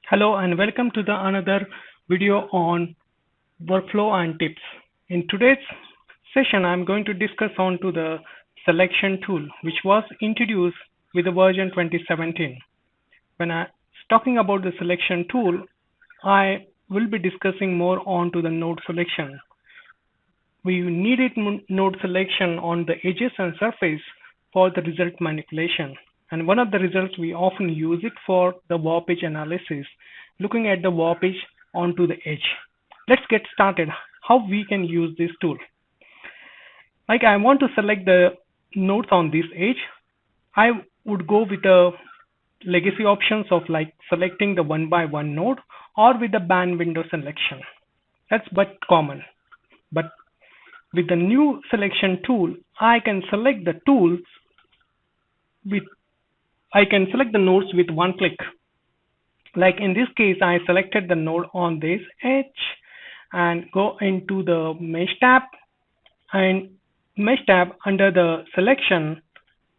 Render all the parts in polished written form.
Hello and welcome to the another video on workflow and tips. In today's session, I'm going to discuss on to the selection tool, which was introduced with the version 2017. When I talking about the selection tool, I will be discussing more on to the node selection. We needed node selection on the edges and surface for the result manipulation. And one of the results we often use it for the warpage analysis, looking at the warpage onto the edge. Let's get started how we can use this tool. Like I want to select the nodes on this edge. I would go with the legacy options of like selecting the one by one node or with the band window selection. That's but common. But with the new selection tool, I can select the tools with I can select the nodes with one click. Like in this case, I selected the node on this edge and go into the mesh tab, and mesh tab under the selection,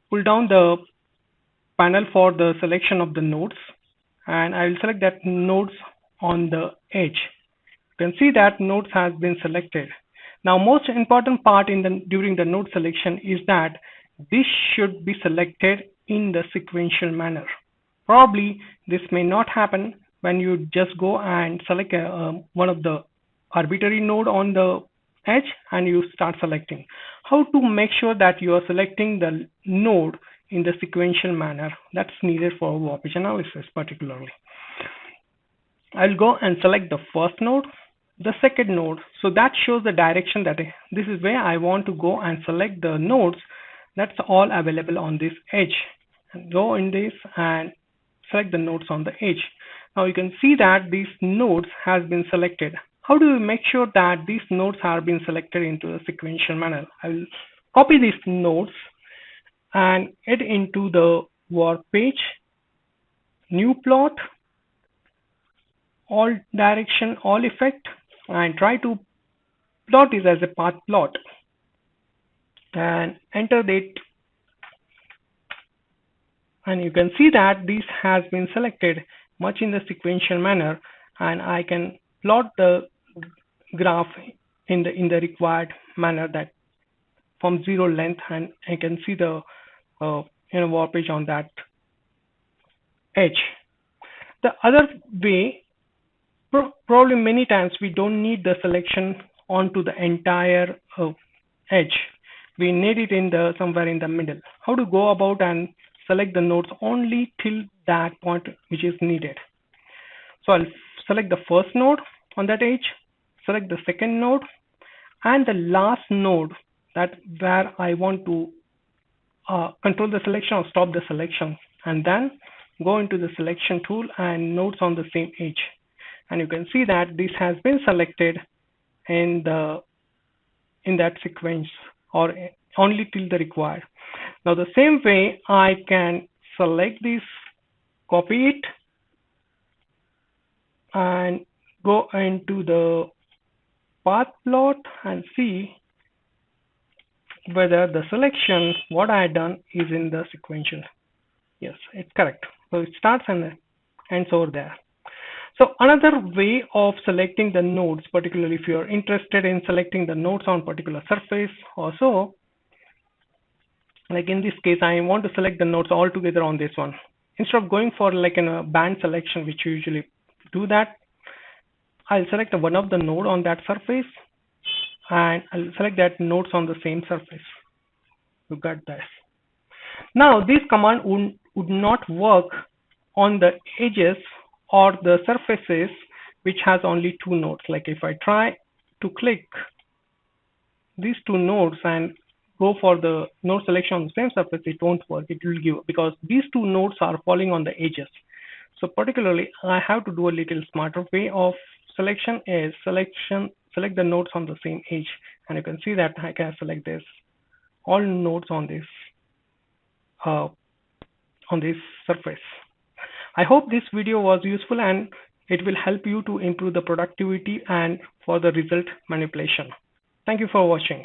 pull down the panel for the selection of the nodes, and I will select that nodes on the edge. You can see that nodes has been selected. Now, most important part during the node selection is that this should be selected in the sequential manner. Probably this may not happen when you just go and select one of the arbitrary node on the edge and you start selecting. How to make sure that you are selecting the node in the sequential manner that's needed for warpage analysis particularly. I'll go and select the first node, the second node. So that shows the direction that this is where I want to go and select the nodes that's all available on this edge. And go in this and select the nodes on the edge. Now you can see that these nodes has been selected. How do we make sure that these nodes are being selected into a sequential manner? I will copy these nodes and add into the warp page, new plot, all direction, all effect, and try to plot this as a path plot and enter it, and you can see that this has been selected much in the sequential manner, and I can plot the graph in the required manner that from zero length, and I can see the warpage on that edge. The other way, probably many times we don't need the selection onto the entire edge. We need it in the somewhere in the middle. How to go about and select the nodes only till that point which is needed. So I'll select the first node on that edge, select the second node, and the last node that where I want to control the selection or stop the selection, and then go into the selection tool and nodes on the same edge. And you can see that this has been selected in that sequence or only till the required. Now the same way I can select this, copy it, and go into the path plot and see whether the selection what I had done is in the sequential. Yes, it's correct. So it starts and ends over there. So another way of selecting the nodes, particularly if you're interested in selecting the nodes on particular surface or so, like in this case, I want to select the nodes all together on this one. Instead of going for like a band selection, which you usually do that, I'll select one of the node on that surface and I'll select that nodes on the same surface. You got this. Now this command would not work on the edges or the surfaces which has only two nodes. Like if I try to click these two nodes and go for the node selection on the same surface, it won't work. It will give, because these two nodes are falling on the edges. So particularly I have to do a little smarter way of selection is select the nodes on the same edge, and you can see that I can select this all nodes on this surface. I hope this video was useful and it will help you to improve the productivity and for the result manipulation. Thank you for watching.